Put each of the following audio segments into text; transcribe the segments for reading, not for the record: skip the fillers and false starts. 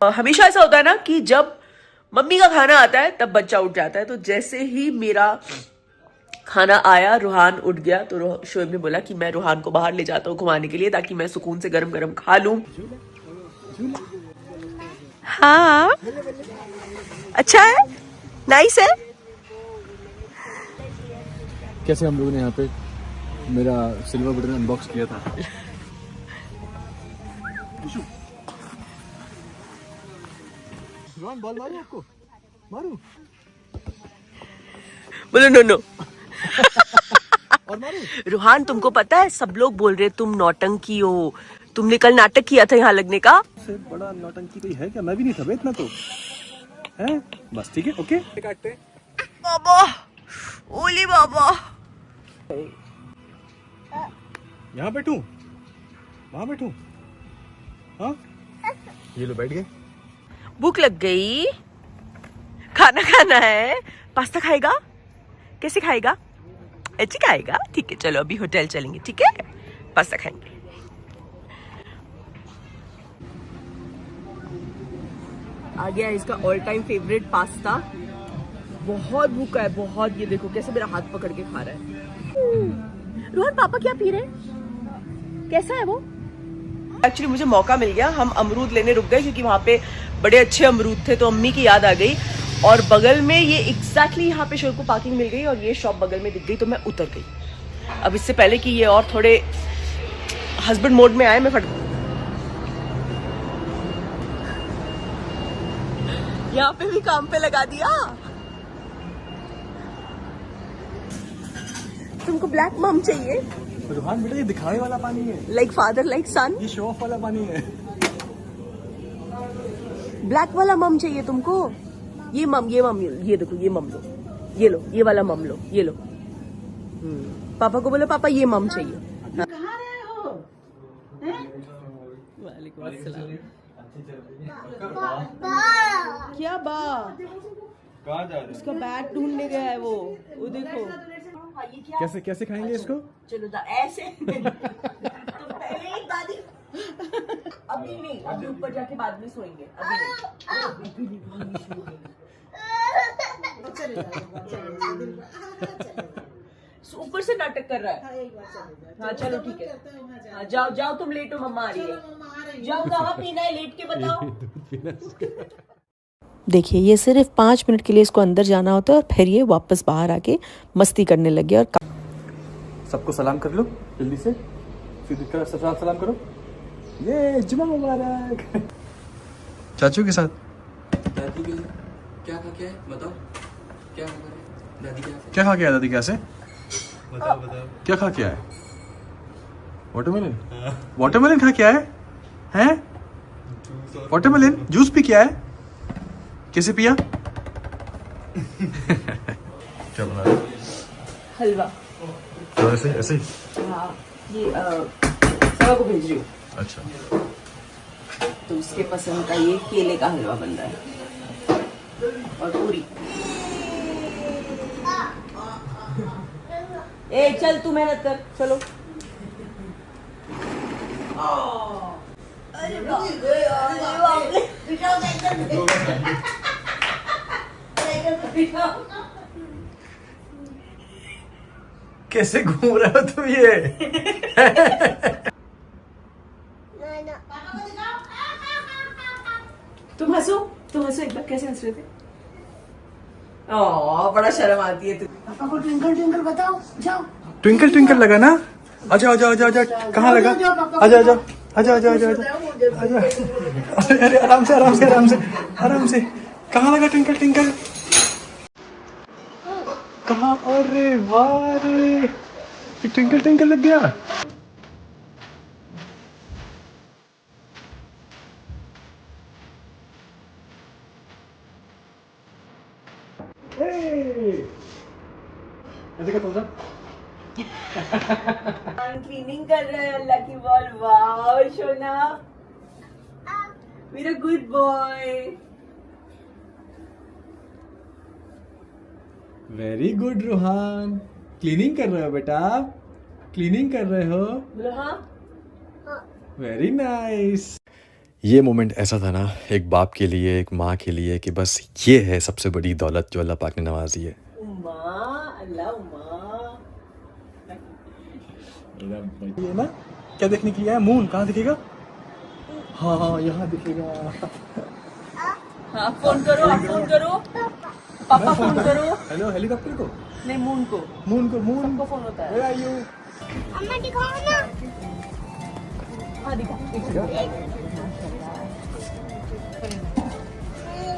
हमेशा ऐसा होता है ना कि जब मम्मी का खाना आता है तब बच्चा उठ जाता है। तो जैसे ही मेरा खाना आया, रूहान उठ गया, तो शोएब ने बोला कि मैं रूहान को बाहर ले जाता हूँ घुमाने के लिए, ताकि मैं सुकून से गरम गरम खा लूं। हाँ, अच्छा है, नाइस है। कैसे हम लोगों ने यहाँ पे मेरा सिल्वर बटन अनबॉक्स किया था। रोहन, बॉल मारूं आपको? मारूं? बोलो नो नो। और मारूं? रूहान, तुमको पता है सब लोग बोल रहे तुम नौटंकी हो। तुमने कल नाटक किया था यहाँ लगने का। से बड़ा नौटंकी कोई है क्या? मैं भी नहीं था बे इतना तो। हैं? बस ठीक है, ओके। काटते हैं। बाबा, ओली बाबा। यहाँ बैठूं? वहाँ बैठूं? हाँ? ये लो, बैठ गए। भूख लग गई, खाना खाना है। पास्ता खाएगा? कैसे खाएगा? ऐसे खाएगा? ठीक है, चलो अभी होटल चलेंगे, ठीक है, पास्ता खाएंगे। आ गया इसका ऑल टाइम फेवरेट पास्ता। बहुत भूखा है, बहुत। ये देखो कैसे मेरा हाथ पकड़ के खा रहा है। रोहन, पापा क्या पी रहे हैं? कैसा है वो? एक्चुअली मुझे मौका मिल गया, हम अमरूद लेने रुक गए क्योंकि वहाँ पे बड़े अच्छे अमरूद थे, तो अम्मी की याद आ गई। और बगल में ये एग्जैक्टली यहाँ पे शोर को पार्किंग मिल गई और ये शॉप बगल में दिख गई, तो मैं उतर गई। अब इससे पहले कि ये और थोड़े हस्बैंड मोड में आए, मैं फट यहाँ पे भी काम पे लगा दिया। तुमको ब्लैक मम चाहिए? रोहन बेटा, ये दिखाने वाला पानी है। लाइक फादर लाइक सन? ये शो ऑफ वाला पानी है। ब्लैक वाला मम चाहिए तुमको? ये मम, ये देखो, ये मम लो, ये लो, ये वाला मम लो, ये लो। पापा को बोलो पापा ये मम चाहिए। कहाँ रहे हो? वालेकुम अस्सलाम। क्या बा? कहाँ जा रहे? उसका बैट ढूंढने गया है वो देखो। कैसे कैसे खाएंगे इसको? चलो ऐसे तो पहले ही दादी। अभी नहीं, अभी ऊपर जाके बाद में सोएंगे, अभी नहीं। ऊपर से नाटक कर रहा है। हाँ चलो ठीक है, हाँ जाओ जाओ, तुम लेट हो, मम्मा आ रही है। जाओ, कहाँ पीना है, लेट के बताओ। देखिए, ये सिर्फ 5 मिनट के लिए इसको अंदर जाना होता है और फिर ये वापस बाहर आके मस्ती करने लग गया। और सबको सलाम कर लो जल्दी से, फिर सलाम करो। ये जुम्मा मुबारक। चाचू के साथ दादी के क्या खा के है बताओ? क्या खा के है दादी? क्या खा के आया दादी? कैसे बताओ बताओ क्या खा के आया? वाटरमेलन? वाटरमेलन खा के आया है? वाटरमेलन जूस पी के आया? कैसे पिया? क्या बना रहे? हलवा। तो ऐसे ऐसे ही? हाँ, ये सवा को भेज रही हूँ। अच्छा, तो उसके पसंद का ये केले का हलवा बन रहा है और पूरी। ए चल, तू मेहनत कर, चलो। अरे बाप रे, कैसे घूम रहे हो तुम ये? तुम हंसो एक बार, कैसे हंस रहे थे? ओह, बड़ा शर्म आती है। पापा को ट्विंकल ट्विंकल बताओ, जाओ। ट्विंकल ट्विंकल लगा ना? आजा आजा आजा आजा। कहाँ लगा? आजा आजा आजा आजा आजा आजा। अरे आराम से आराम से आराम से आराम से। कहाँ लगा ट्विंकल ट्विंकल? कहाँ? अरे वाह रे, ट्विंकल ट्विंकल लग गया। ऐसे क्या तुम? क्लीनिंग कर रहा है अल्लाह की बॉल। वाह सोना, मेरा good boy. Very good Rohan, cleaning कर रहे हो बेटा? क्लीनिंग कर रहे हो? बोलो हाँ। Very nice. ये मोमेंट ऐसा था ना, एक बाप के लिए, एक माँ के लिए, कि बस ये है सबसे बड़ी दौलत जो अल्लाह पाक ने नवाजी है। ये ना क्या देखने के लिए है? मून कहाँ दिखेगा? हाँ हाँ यहाँ दिखेगा। हाँ फोन करो, आप फोन करो, पापा फोन करो। हेलो, हेलीकॉप्टर को? नहीं मून को, मून को, मून सबको फोन होता है। Where are you? अम्मा दिखाओ ना। हाँ दिखा,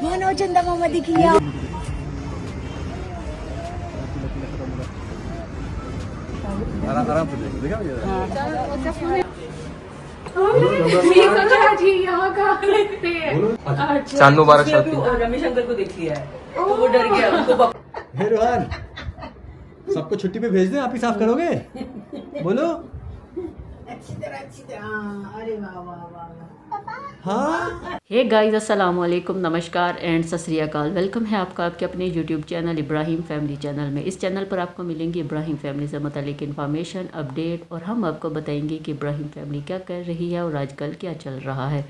मानो चंदा मामा दिख लिया। आराम से देखा चांद मुबारक रमेश अंकल को देख लिया है तो वो डर गया, उनको हे रोहन, सबको छुट्टी पे भेज दें, आप ही साफ करोगे? बोलो। अच्छी तरह। अरे वाह वाह वाह। हाँ। हे गाइस, अस्सलाम वालेकुम, नमस्कार एंड सत श्री अकाल। वेलकम है आपका आपके अपने YouTube channel Ibrahim family channel में। इस चैनल पर आपको मिलेंगी इब्राहिम फैमिली से मुतालिक इन्फॉर्मेशन, अपडेट, और हम आपको बताएंगे कि इब्राहिम फैमिली क्या कर रही है और आजकल क्या चल रहा है।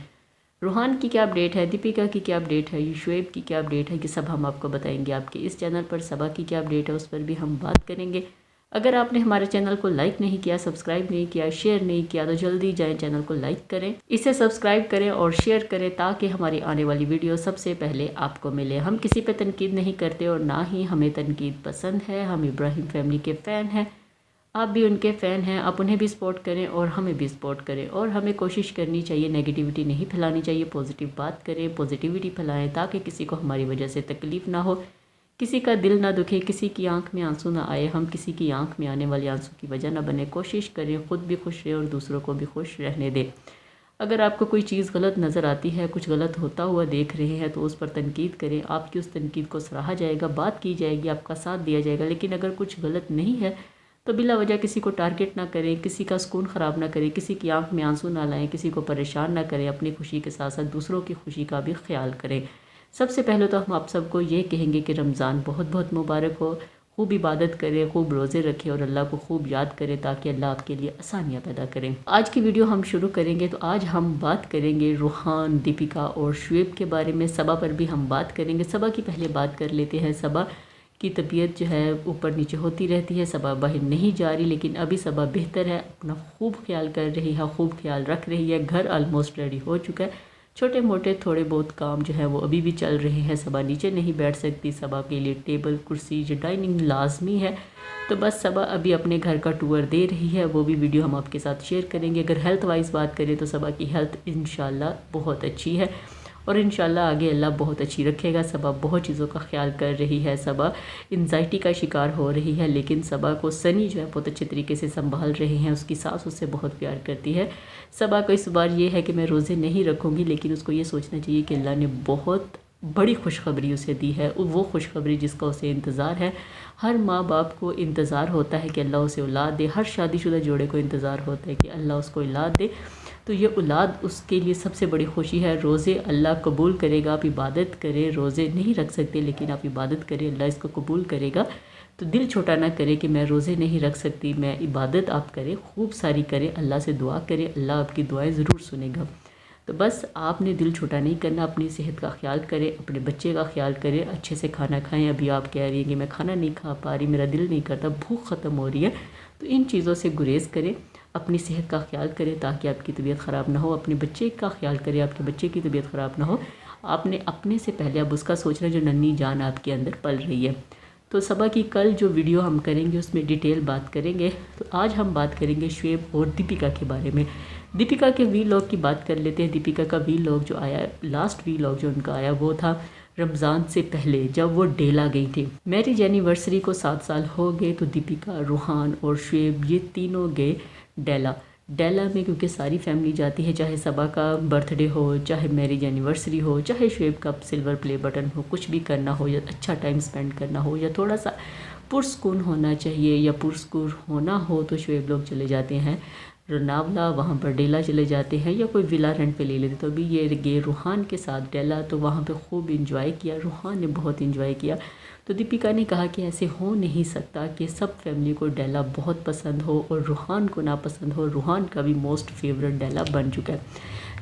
रूहान की क्या अपडेट है, दीपिका की क्या अपडेट है, शुएब की क्या अपडेट है, कि सब हम आपको बताएंगे आपके इस चैनल पर। सबा की क्या अपडेट है उस पर भी हम बात करेंगे। अगर आपने हमारे चैनल को लाइक नहीं किया, सब्सक्राइब नहीं किया, शेयर नहीं किया तो जल्दी जाएं चैनल को लाइक करें, इसे सब्सक्राइब करें और शेयर करें ताकि हमारी आने वाली वीडियो सबसे पहले आपको मिले। हम किसी पे तनकीद नहीं करते और ना ही हमें तनकीद पसंद है। हम इब्राहिम फैमिली के फ़ैन हैं, आप भी उनके फ़ैन हैं। आप उन्हें भी सपोर्ट करें और हमें भी सपोर्ट करें, और हमें कोशिश करनी चाहिए नेगेटिविटी नहीं फैलानी चाहिए, पॉजिटिव बात करें, पॉजिटिविटी फैलाएं ताकि किसी को हमारी वजह से तकलीफ़ ना हो, किसी का दिल ना दुखे, किसी की आंख में आंसू ना आए, हम किसी की आंख में आने वाले आंसू की वजह ना बने। कोशिश करें ख़ुद भी खुश रहें और दूसरों को भी खुश रहने दें। अगर आपको कोई चीज़ गलत नज़र आती है, कुछ गलत होता हुआ देख रहे हैं तो उस पर तनकीद करें। आपकी उस तनकीद को सराहा जाएगा, बात की जाएगी, आपका साथ दिया जाएगा। लेकिन अगर कुछ गलत नहीं है तो बिला वजह किसी को टारगेट ना करें, किसी का सुकून ख़राब ना करें, किसी की आंख में आंसू ना लाएं, किसी को परेशान ना करें। अपनी खुशी के साथ साथ दूसरों की खुशी का भी ख्याल करें। सबसे पहले तो हम आप सबको ये कहेंगे कि रमज़ान बहुत बहुत मुबारक हो। खूब इबादत करें, खूब रोज़े रखें और अल्लाह को खूब याद करें ताकि अल्लाह आपके लिए आसानियाँ पैदा करें। आज की वीडियो हम शुरू करेंगे तो आज हम बात करेंगे रूहान, दीपिका और शुएब के बारे में। सबा पर भी हम बात करेंगे। सबा की पहले बात कर लेते हैं। सबा की तबीयत जो है ऊपर नीचे होती रहती है, सबा बाहर नहीं जा रही, लेकिन अभी सबा बेहतर है, अपना खूब ख्याल कर रही है, खूब ख्याल रख रही है। घर ऑलमोस्ट रेडी हो चुका है, छोटे मोटे थोड़े बहुत काम जो है वो अभी भी चल रहे हैं। सबा नीचे नहीं बैठ सकती, सबा के लिए टेबल, कुर्सी, जो डाइनिंग लाजमी है। तो बस सबा अभी अपने घर का टूर दे रही है, वो भी वीडियो हम आपके साथ शेयर करेंगे। अगर हेल्थ वाइज बात करें तो सबा की हेल्थ इंशाल्लाह बहुत अच्छी है और इंशाल्लाह आगे अल्लाह बहुत अच्छी रखेगा। सबा बहुत चीज़ों का ख्याल कर रही है। सबा एंजाइटी का शिकार हो रही है, लेकिन सबा को सनी जो है बहुत अच्छे तरीके से संभाल रहे हैं। उसकी सास उससे बहुत प्यार करती है। सबा को इस बार ये है कि मैं रोज़े नहीं रखूँगी, लेकिन उसको ये सोचना चाहिए कि अल्लाह ने बहुत बड़ी खुशखबरी उसे दी है, वो खुशखबरी जिसका उसे इंतज़ार है। हर माँ बाप को इंतज़ार होता है कि अल्लाह उसे औलाद दे, हर शादीशुदा जोड़े को इंतज़ार होता है कि अल्लाह उसको औलाद दे। तो ये औलाद उसके लिए सबसे बड़ी खुशी है। रोज़े अल्लाह कबूल करेगा। आप इबादत करें, रोज़े नहीं रख सकते लेकिन आप इबादत करें, अल्लाह इसको कबूल करेगा। तो दिल छोटा ना करें कि मैं रोज़े नहीं रख सकती, मैं इबादत आप करें, खूब सारी करें, अल्लाह से दुआ करें, अल्लाह आपकी दुआएं ज़रूर सुनेगा। तो बस आपने दिल छोटा नहीं करना, अपनी सेहत का ख्याल करें, अपने बच्चे का ख्याल करें, अच्छे से खाना खाएं। अभी आप कह रही हैं कि मैं खाना नहीं खा पा रही, मेरा दिल नहीं करता, भूख ख़त्म हो रही है, तो इन चीज़ों से गुरेज करें, अपनी सेहत का ख्याल करें ताकि आपकी तबीयत ख़राब ना हो। अपने बच्चे का ख्याल करें, आपके बच्चे की तबीयत ख़राब ना हो। आपने अपने से पहले अब उसका सोचना जो नन्ही जान आपके अंदर पल रही है। तो सबा की कल जो वीडियो हम करेंगे उसमें डिटेल बात करेंगे। तो आज हम बात करेंगे शुएब और दीपिका के बारे में। दीपिका के वीलॉग की बात कर लेते हैं। दीपिका का वीलॉग जो आया, लास्ट वीलॉग जो उनका आया वो था रमज़ान से पहले जब वो डेला गई थी। मैरिज एनिवर्सरी को 7 साल हो गए। तो दीपिका, रूहान और शुएब ये तीनों गए डेला में, क्योंकि सारी फैमिली जाती है, चाहे सबा का बर्थडे हो, चाहे मैरिज एनिवर्सरी हो, चाहे शुएब का सिल्वर प्ले बटन हो, कुछ भी करना हो या अच्छा टाइम स्पेंड करना हो या थोड़ा सा पुरस्कून होना चाहिए या पुरस्कूर होना हो तो शुएब लोग चले जाते हैं रनावला, वहाँ पर डेला चले जाते हैं या कोई विला रेंट पे ले लेते। तो अभी ये गए रूहान के साथ डेला, तो वहाँ पे खूब इंजॉय किया, रूहान ने बहुत इंजॉय किया। तो दीपिका ने कहा कि ऐसे हो नहीं सकता कि सब फैमिली को डेला बहुत पसंद हो और रूहान को ना पसंद हो। रूहान का भी मोस्ट फेवरेट डेला बन चुका है।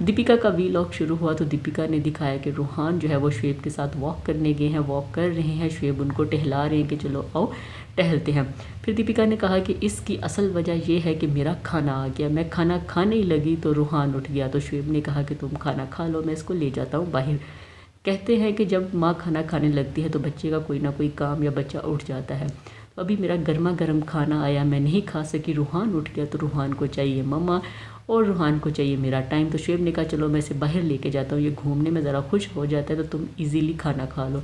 दीपिका का वीलॉग शुरू हुआ तो दीपिका ने दिखाया कि रूहान जो है वो शुएब के साथ वॉक करने गए हैं, वॉक कर रहे हैं। शुएब उनको टहला रहे हैं कि चलो आओ टहलते हैं। फिर दीपिका ने कहा कि इसकी असल वजह यह है कि मेरा खाना आ गया, मैं खाना खाने ही लगी तो रूहान उठ गया। तो शुएब ने कहा कि तुम खाना खा लो, मैं इसको ले जाता हूँ बाहर। कहते हैं कि जब माँ खाना खाने लगती है तो बच्चे का कोई ना कोई काम या बच्चा उठ जाता है। तो अभी मेरा गर्मा गर्म खाना आया, मैं नहीं खा सकी, रूहान उठ गया तो रूहान को चाहिए मम्मा और रूहान को चाहिए मेरा टाइम। तो शुएब ने कहा चलो मैं इसे बाहर लेके जाता हूँ, ये घूमने में ज़रा खुश हो जाता है, तो तुम इजीली खाना खा लो।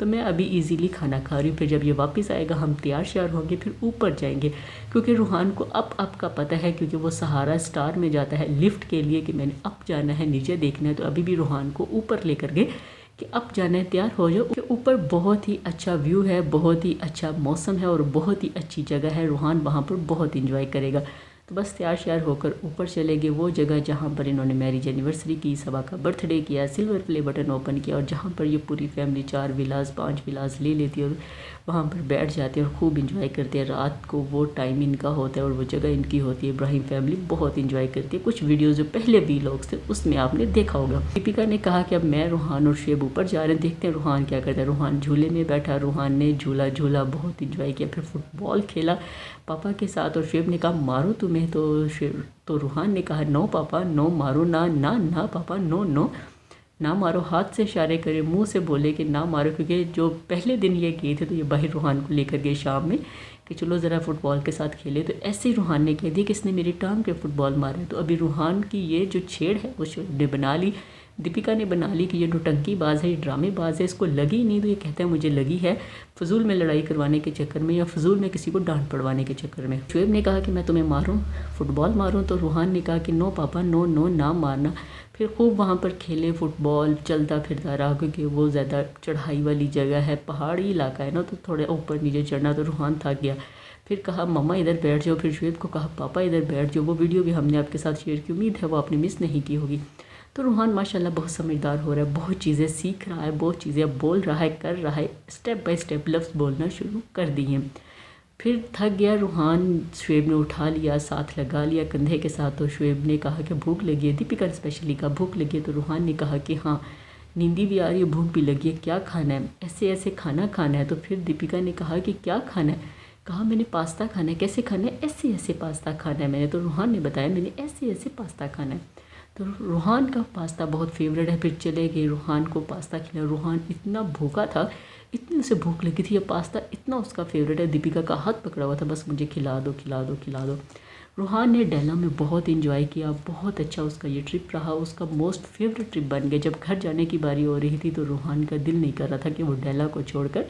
तो मैं अभी इजीली खाना खा रही हूँ। फिर जब ये वापस आएगा हम तैयार श्यार होंगे, फिर ऊपर जाएंगे क्योंकि रूहान को अप का पता है, क्योंकि वो सहारा स्टार में जाता है लिफ्ट के लिए कि मैंने अप जाना है, नीचे देखना है। तो अभी भी रूहान को ऊपर लेकर गए कि अब जाना है, तैयार हो जाओ। के ऊपर बहुत ही अच्छा व्यू है, बहुत ही अच्छा मौसम है और बहुत ही अच्छी जगह है। रूहान वहाँ पर बहुत इंजॉय करेगा। तो बस तैयार श्यार होकर ऊपर चले गए, वो जगह जहाँ पर इन्होंने मैरिज एनिवर्सरी की, सबा का बर्थडे किया, सिल्वर प्ले बटन ओपन किया और जहाँ पर ये पूरी फैमिली 4 विलास 5 विलास ले लेती है और वहाँ पर बैठ जाते हैं और खूब इंजॉय करते हैं। रात को वो टाइम इनका होता है और वो जगह इनकी होती है। इब्राहिम फैमिली बहुत इंजॉय करती है। कुछ वीडियोज़ जो पहले वीलॉग्स थे उसमें आपने देखा होगा। दीपिका ने कहा कि अब मैं, रूहान और शुएब ऊपर जा रहे हैं, देखते हैं रूहान क्या करता है। रूहान झूले में बैठा, रूहान ने झूला झूला बहुत इंजॉय किया। फिर फुटबॉल खेला पापा के साथ और शुएब ने कहा मारो तुम्हें, तो रूहान ने कहा नो पापा नो, मारो ना ना ना पापा नो नो, ना मारो। हाथ से इशारे करे, मुंह से बोले कि ना मारो, क्योंकि जो पहले दिन ये गए थे तो ये बाहर रूहान को लेकर गए शाम में कि चलो ज़रा फुटबॉल के साथ खेले। तो ऐसे ही रूहान ने कह दिया कि इसने मेरी टांग पे फुटबॉल मारे। तो अभी रूहान की ये जो छेड़ है वो शुएब ने बना ली, दीपिका ने बना ली कि ये नौटंकीबाज है, ये ड्रामेबाज है, इसको लगी नहीं तो ये कहता है मुझे लगी है, फजूल में लड़ाई करवाने के चक्कर में या फजूल में किसी को डांट पड़वाने के चक्कर में। शुएब ने कहा कि मैं तुम्हें मारूं, फुटबॉल मारूं, तो रूहान ने कहा कि नो पापा नो नो, ना मारना। फिर खूब वहाँ पर खेले, फुटबॉल चलता फिरता रहा क्योंकि वो ज़्यादा चढ़ाई वाली जगह है, पहाड़ी इलाका है ना, तो थोड़ा ऊपर नीचे चढ़ना, तो रूहान थक गया। फिर कहा मम्मा इधर बैठ जाओ, फिर शुएब को कहा पापा इधर बैठ जाओ। वो वीडियो भी हमने आपके साथ शेयर की, उम्मीद है वो आपने मिस नहीं की होगी। तो रूहान माशाल्लाह बहुत समझदार हो रहा है, बहुत चीज़ें सीख रहा है, बहुत चीज़ें बोल रहा है, कर रहा है, स्टेप बाय स्टेप लफ्ज़ बोलना शुरू कर दिए। फिर थक गया रूहान, शुएब ने उठा लिया, साथ लगा लिया कंधे के साथ। तो शुएब ने कहा कि भूख लगी है, दीपिका स्पेशली का भूख लगी है। तो रूहान ने कहा कि हाँ नींदी भी आ रही है, भूख भी लगी है, क्या खाना है, ऐसे ऐसे खाना खाना है। तो फिर दीपिका ने कहा कि क्या खाना है, कहा मैंने पास्ता खाना है। कैसे खाना है, ऐसे ऐसे पास्ता खाना है मैंने। तो रूहान ने बताया मैंने ऐसे ऐसे पास्ता खाना है। तो रूहान का पास्ता बहुत फेवरेट है। फिर चले गए, रूहान को पास्ता खिलाया। रूहान इतना भूखा था, इतनी उसे भूख लगी थी, ये पास्ता इतना उसका फेवरेट है। दीपिका का हाथ पकड़ा हुआ था, बस मुझे खिला दो खिला दो खिला दो। रूहान ने डेला में बहुत इंजॉय किया, बहुत अच्छा उसका ये ट्रिप रहा, उसका मोस्ट फेवरेट ट्रिप बन गया। जब घर जाने की बारी हो रही थी तो रूहान का दिल नहीं कर रहा था कि वो डेला को छोड़कर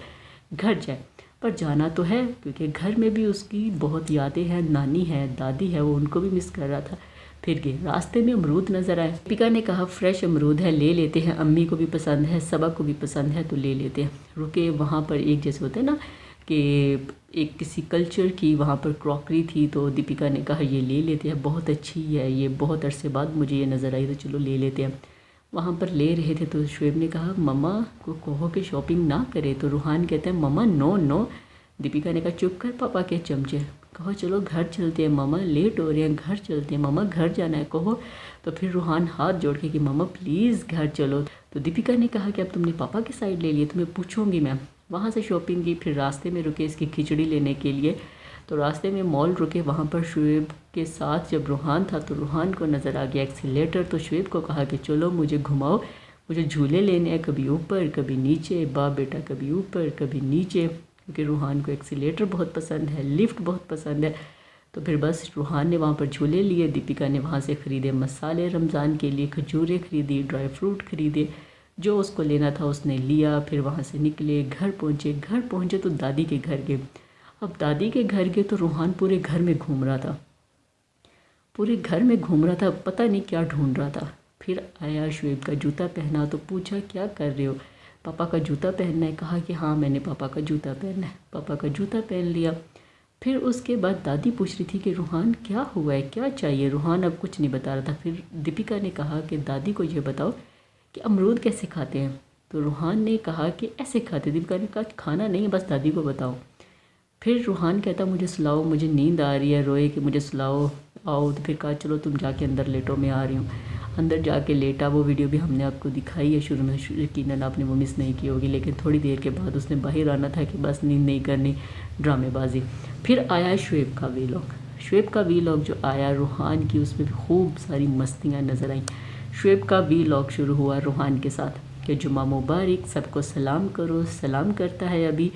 घर जाए, पर जाना तो है क्योंकि घर में भी उसकी बहुत यादें हैं, नानी है, दादी है, वो उनको भी मिस कर रहा था। फिर गए, रास्ते में अमरूद नज़र आए। दीपिका ने कहा फ्रेश अमरूद है, ले लेते हैं, अम्मी को भी पसंद है, सबा को भी पसंद है, तो ले लेते हैं। रुके, वहाँ पर एक जैसे होते हैं ना कि एक किसी कल्चर की वहाँ पर क्रॉकरी थी, तो दीपिका ने कहा ये ले लेते हैं, बहुत अच्छी है ये, बहुत अरसे बाद मुझे ये नज़र आई, तो चलो ले लेते हैं। वहाँ पर ले रहे थे तो शुएब ने कहा मम्मा को कहो कि शॉपिंग ना करे। तो रूहान कहते हैं मम्मा नो नो। दीपिका ने कहा चुप कर पापा के चमचे, कहो चलो घर चलते हैं मम्मा, लेट हो रहे हैं, घर चलते हैं मम्मा, घर जाना है कहो। तो फिर रूहान हाथ जोड़ के कि मम्मा प्लीज़ घर चलो। तो दीपिका ने कहा कि अब तुमने पापा की साइड ले ली, तुम्हें पूछूंगी मैं। वहाँ से शॉपिंग की, फिर रास्ते में रुके इसकी खिचड़ी लेने के लिए। तो रास्ते में मॉल रुके, वहाँ पर शुएब के साथ जब रूहान था तो रूहान को नज़र आ गया एक्सीलेटर। तो शुएब को कहा कि चलो मुझे घुमाओ, मुझे झूले लेने हैं, कभी ऊपर कभी नीचे, बाप बेटा कभी ऊपर कभी नीचे, क्योंकि रूहान को एक्सीलेटर बहुत पसंद है, लिफ्ट बहुत पसंद है। तो फिर बस रूहान ने वहाँ पर झूले लिए, दीपिका ने वहाँ से ख़रीदे मसाले रमज़ान के लिए, खजूरें खरीदी, ड्राई फ्रूट खरीदे, जो उसको लेना था उसने लिया। फिर वहाँ से निकले, घर पहुँचे तो दादी के घर गए। अब दादी के घर गए तो रूहान पूरे घर में घूम रहा था, पता नहीं क्या ढूंढ रहा था। फिर आया, शुएब का जूता पहना, तो पूछा क्या कर रहे हो, पापा का जूता पहनना है। कहा कि हाँ मैंने पापा का जूता पहनना है, पापा का जूता पहन लिया। फिर उसके बाद दादी पूछ रही थी कि रूहान क्या हुआ है, क्या चाहिए। रूहान अब कुछ नहीं बता रहा था। फिर दीपिका ने कहा कि दादी को ये बताओ कि अमरूद कैसे खाते हैं। तो रूहान ने कहा कि ऐसे खाते। दीपिका ने कहा खाना नहीं, बस दादी को बताओ। फिर रूहान कहता मुझे सुलाओ, मुझे नींद आ रही है, रोए कि मुझे सुलाओ, आओ। तो फिर कहा चलो तुम जाके अंदर लेटो, मैं आ रही हूँ। अंदर जाके लेटा। वो वीडियो भी हमने आपको दिखाई है शुरू में, यकीनन आपने वो मिस नहीं की होगी, लेकिन थोड़ी देर के बाद उसने बाहर आना था कि बस नींद नहीं करनी, ड्रामेबाजी। फिर आया शुएब का वीलॉग। शुएब का वीलॉग जो आया रूहान की, उसमें भी खूब सारी मस्तियाँ नज़र आईं। शुएब का वीलॉग शुरू हुआ रूहान के साथ कि जुम्मा मुबारक, सबको सलाम करो। सलाम करता है, अभी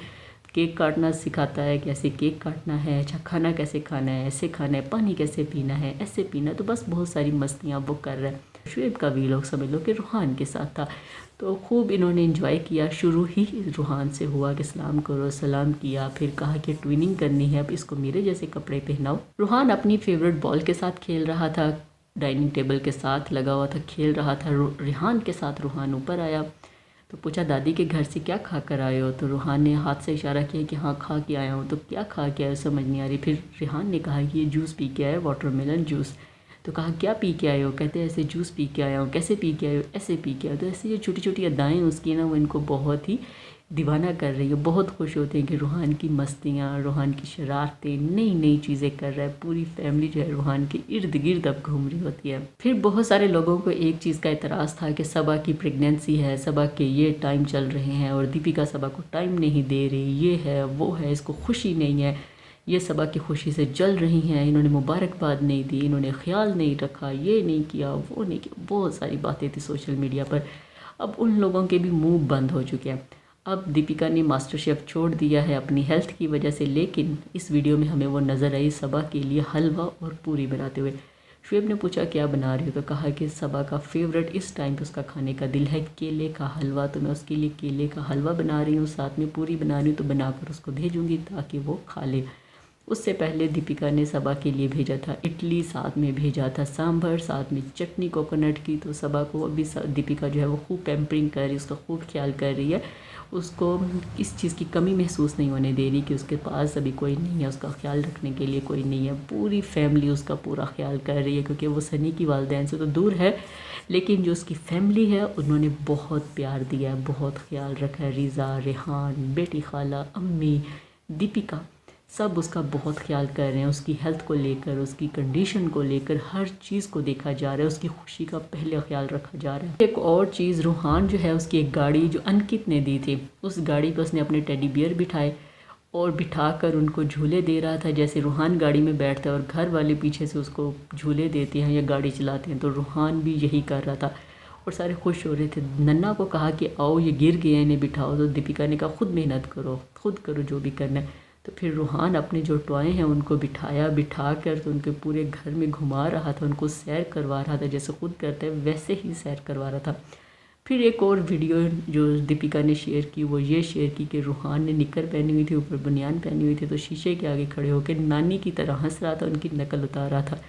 केक काटना सिखाता है, कैसे केक काटना है, अच्छा खाना कैसे खाना है, ऐसे खाना है, पानी कैसे पीना है, ऐसे पीना। तो बस बहुत सारी मस्तियाँ वो कर रहा है। शुएब का वीलॉग समझ लो कि रूहान के साथ था। तो खूब इन्होंने एंजॉय किया। शुरू ही रूहान से हुआ कि सलाम करो, सलाम किया। फिर कहा कि ट्विनिंग करनी है, अब इसको मेरे जैसे कपड़े पहनाओ। रूहान अपनी फेवरेट बॉल के साथ खेल रहा था, डाइनिंग टेबल के साथ लगा हुआ था, खेल रहा था। रेहान के साथ रूहान ऊपर आया तो पूछा दादी के घर से क्या खा कर आए हो। तो रूहान ने हाथ से इशारा किया कि हाँ खा के आया हूँ। तो क्या खा के आए हो समझ नहीं आ रही। फिर रेहान ने कहा कि ये जूस पी के आए, वाटरमेलन जूस। तो कहा क्या पी के आए हो, कहते ऐसे जूस पी के आया हूँ। कैसे पी के आए हो, ऐसे पी के आए हो। तो ऐसे जो छोटी छोटी अदाएँ उसकी ना, वो इनको बहुत ही दीवाना कर रही है। बहुत खुश होते हैं कि रूहान की मस्तियाँ, रूहान की शरारतें, नई नई चीज़ें कर रहा है। पूरी फैमिली जो है रूहान के इर्द गिर्द अब घूम रही होती है। फिर बहुत सारे लोगों को एक चीज़ का एतराज़ था कि सबा की प्रेगनेंसी है, सबा के ये टाइम चल रहे हैं और दीपिका सबा को टाइम नहीं दे रही, ये है वो है, इसको खुशी नहीं है, ये सबा की खुशी से जल रही हैं, इन्होंने मुबारकबाद नहीं दी, इन्होंने ख्याल नहीं रखा, ये नहीं किया, वो नहीं किया। बहुत सारी बातें थी सोशल मीडिया पर। अब उन लोगों के भी मुंह बंद हो चुके हैं। अब दीपिका ने मास्टर शेफ़ छोड़ दिया है अपनी हेल्थ की वजह से, लेकिन इस वीडियो में हमें वो नज़र आई सबा के लिए हलवा और पूरी बनाते हुए। शुएब ने पूछा क्या बना रही हो, तो कहा कि सबा का फेवरेट इस टाइम पे उसका खाने का दिल है केले का हलवा, तो मैं उसके लिए केले का हलवा बना रही हूँ, साथ में पूरी बना रही हूँ। तो बनाकर उसको भेजूँगी ताकि वो खा ले। उससे पहले दीपिका ने सबा के लिए भेजा था इडली, साथ में भेजा था सांभर, साथ में चटनी कोकोनट की। तो सबा को अभी दीपिका जो है वो खूब पैम्परिंग कर रही है, उसका खूब ख्याल कर रही है। उसको इस चीज़ की कमी महसूस नहीं होने दे रही कि उसके पास अभी कोई नहीं है, उसका ख्याल रखने के लिए कोई नहीं है। पूरी फैमिली उसका पूरा ख्याल कर रही है, क्योंकि वो सनी की वालिदैन से तो दूर है, लेकिन जो उसकी फैमिली है उन्होंने बहुत प्यार दिया है, बहुत ख्याल रखा है। रिज़ा, रेहान, बेटी खाला, अम्मी, दीपिका सब उसका बहुत ख्याल कर रहे हैं। उसकी हेल्थ को लेकर, उसकी कंडीशन को लेकर हर चीज़ को देखा जा रहा है, उसकी खुशी का पहले ख्याल रखा जा रहा है। एक और चीज़, रूहान जो है उसकी एक गाड़ी जो अंकित ने दी थी, उस गाड़ी पर उसने अपने टेडी बियर बिठाए और बिठाकर उनको झूले दे रहा था। जैसे रूहान गाड़ी में बैठता है और घर वाले पीछे से उसको झूले देते हैं या गाड़ी चलाते हैं, तो रूहान भी यही कर रहा था और सारे खुश हो रहे थे। नन्ना को कहा कि आओ ये गिर गए हैं, इन्हें बिठाओ। तो दीपिका ने कहा खुद मेहनत करो, खुद करो जो भी करना है। तो फिर रूहान अपने जो टॉय हैं उनको बिठा कर तो उनके पूरे घर में घुमा रहा था, उनको सैर करवा रहा था, जैसे खुद करते हैं वैसे ही सैर करवा रहा था। फिर एक और वीडियो जो दीपिका ने शेयर की, वो ये शेयर की कि रूहान ने निकर पहनी हुई थी, ऊपर बनियान पहनी हुई थी, तो शीशे के आगे खड़े होकर नानी की तरह हंस रहा था, उनकी नकल उतार रहा था।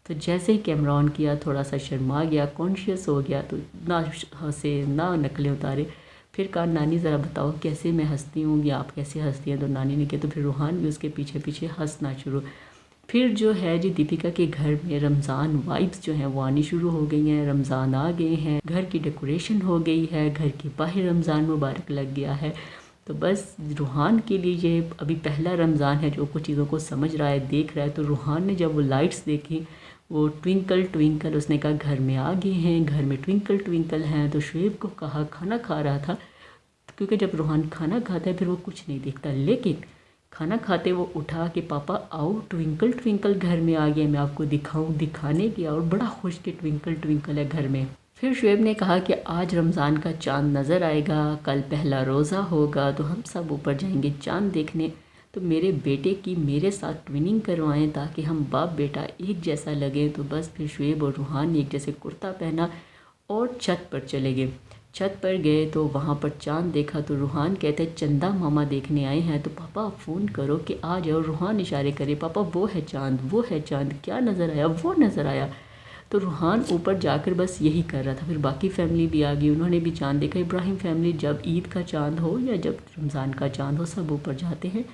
तो जैसे ही कैमरा ऑन किया थोड़ा सा शर्मा गया, कॉन्शियस हो गया, तो ना हंसे ना नकलें उतारे। फिर कहा नानी ज़रा बताओ कैसे मैं हंसती हूँ या आप कैसे हंसती हैं। तो नानी ने किया, तो फिर रूहान भी उसके पीछे पीछे हंसना शुरू। फिर जो है जी दीपिका के घर में रमज़ान वाइब्स जो हैं वो आनी शुरू हो गई हैं। रमज़ान आ गए हैं, घर की डेकोरेशन हो गई है, घर के बाहर रमज़ान मुबारक लग गया है। तो बस रूहान के लिए ये अभी पहला रमज़ान है जो कुछ चीज़ों को समझ रहा है, देख रहा है। तो रूहान ने जब वो लाइट्स देखी, वो ट्विंकल ट्विंकल, उसने कहा घर में आ गए हैं, घर में ट्विंकल ट्विंकल हैं। तो शुएब को कहा, खाना खा रहा था, क्योंकि जब रूहान खाना खाता है फिर वो कुछ नहीं देखता, लेकिन खाना खाते वो उठा कि पापा आओ ट्विंकल ट्विंकल घर में आ गया, मैं आपको दिखाऊं। दिखाने गया और बड़ा खुश कि ट्विंकल ट्विंकल है घर में। फिर शुएब ने कहा कि आज रमज़ान का चाँद नज़र आएगा, कल पहला रोज़ा होगा, तो हम सब ऊपर जाएंगे चाँद देखने। तो मेरे बेटे की मेरे साथ ट्विनिंग करवाएं ताकि हम बाप बेटा एक जैसा लगे। तो बस फिर शुएब और रूहान ने एक जैसे कुर्ता पहना और छत पर चले गए। छत पर गए तो वहाँ पर चाँद देखा। तो रूहान कहते चंदा मामा देखने आए हैं, तो पापा आप फ़ोन करो कि आ जाओ। रूहान इशारे करे, पापा वो है चाँद, वो है चाँद, क्या नज़र आया, वो नज़र आया। तो रूहान ऊपर जाकर बस यही कर रहा था। फिर बाकी फैमिली भी आ गई, उन्होंने भी चाँद देखा। इब्राहिम फैमिली जब ईद का चाँद हो या जब रमज़ान का चाँद हो, सब ऊपर जाते हैं,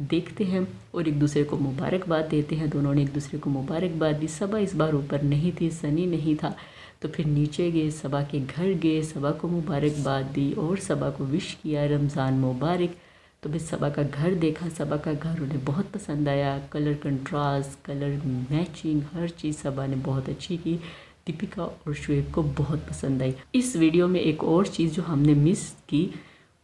देखते हैं और एक दूसरे को मुबारकबाद देते हैं। दोनों ने एक दूसरे को मुबारकबाद दी। सबा इस बार ऊपर नहीं थी, सनी नहीं था, तो फिर नीचे गए, सबा के घर गए, सबा को मुबारकबाद दी और सबा को विश किया रमज़ान मुबारक। तो फिर सबा का घर देखा, सबा का घर उन्हें बहुत पसंद आया, कलर कंट्रास्ट, कलर मैचिंग, हर चीज़ सबा ने बहुत अच्छी की। दीपिका और शुएब को बहुत पसंद आई। इस वीडियो में एक और चीज़ जो हमने मिस की,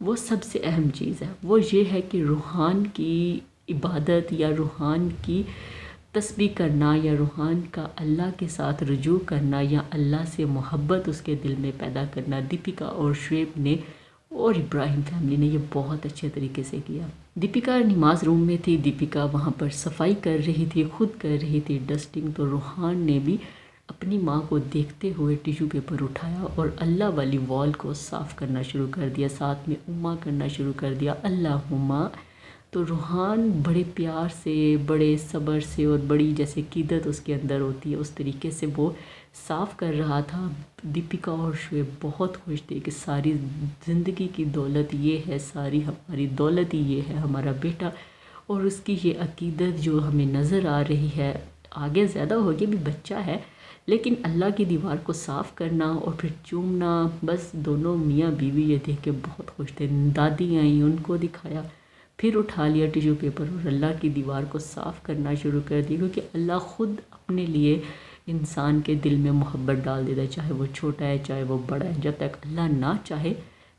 वो सबसे अहम चीज़ है, वो ये है कि रूहान की इबादत या रूहान की तस्बीह करना या रूहान का अल्लाह के साथ रुजू करना या अल्लाह से मोहब्बत उसके दिल में पैदा करना, दीपिका और शुएब ने और इब्राहिम फैमिली ने ये बहुत अच्छे तरीके से किया। दीपिका नमाज रूम में थी, दीपिका वहाँ पर सफाई कर रही थी, खुद कर रही थी डस्टिंग, तो रूहान ने भी अपनी माँ को देखते हुए टिश्यू पेपर उठाया और अल्लाह वाली वॉल को साफ़ करना शुरू कर दिया, साथ में उम्मा करना शुरू कर दिया, अल्लाहुम्मा। तो रूहान बड़े प्यार से, बड़े सब्र से और बड़ी जैसे क़ीदत उसके अंदर होती है उस तरीके से वो साफ़ कर रहा था। दीपिका और शुएब बहुत खुश थे कि सारी ज़िंदगी की दौलत ये है, सारी हमारी दौलत ही ये है हमारा बेटा, और उसकी ये अक़ीदत जो हमें नज़र आ रही है, आगे ज़्यादा हो गया, भी बच्चा है, लेकिन अल्लाह की दीवार को साफ़ करना और फिर चूमना, बस दोनों मियाँ बीवी ये देख के बहुत खुश थे। दादी आई, उनको दिखाया, फिर उठा लिया टिश्यू पेपर और अल्लाह की दीवार को साफ़ करना शुरू कर दिया, क्योंकि अल्लाह ख़ुद अपने लिए इंसान के दिल में मोहब्बत डाल देता है, चाहे वो छोटा है चाहे वो बड़ा है। जब तक अल्लाह ना चाहे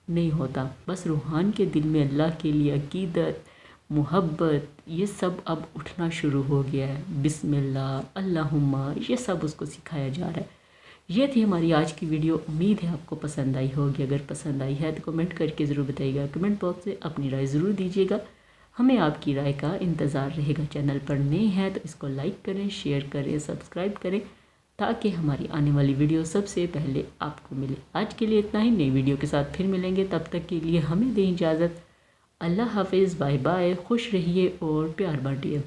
नहीं होता। बस रूहान के दिल में अल्लाह के लिए अक़ीदत, मोहब्बत, ये सब अब उठना शुरू हो गया है। बिस्मिल्लाह, अल्लाहुम्मा, ये सब उसको सिखाया जा रहा है। ये थी हमारी आज की वीडियो। उम्मीद है आपको पसंद आई होगी। अगर पसंद आई है तो कमेंट करके ज़रूर बताइएगा। कमेंट बॉक्स में अपनी राय ज़रूर दीजिएगा, हमें आपकी राय का इंतज़ार रहेगा। चैनल पर नए हैं तो इसको लाइक करें, शेयर करें, सब्सक्राइब करें, ताकि हमारी आने वाली वीडियो सबसे पहले आपको मिले। आज के लिए इतना ही, नई वीडियो के साथ फिर मिलेंगे, तब तक के लिए हमें दें इजाज़त। अल्लाह हाफिज़, बाय बाय, खुश रहिए और प्यार बांटिए।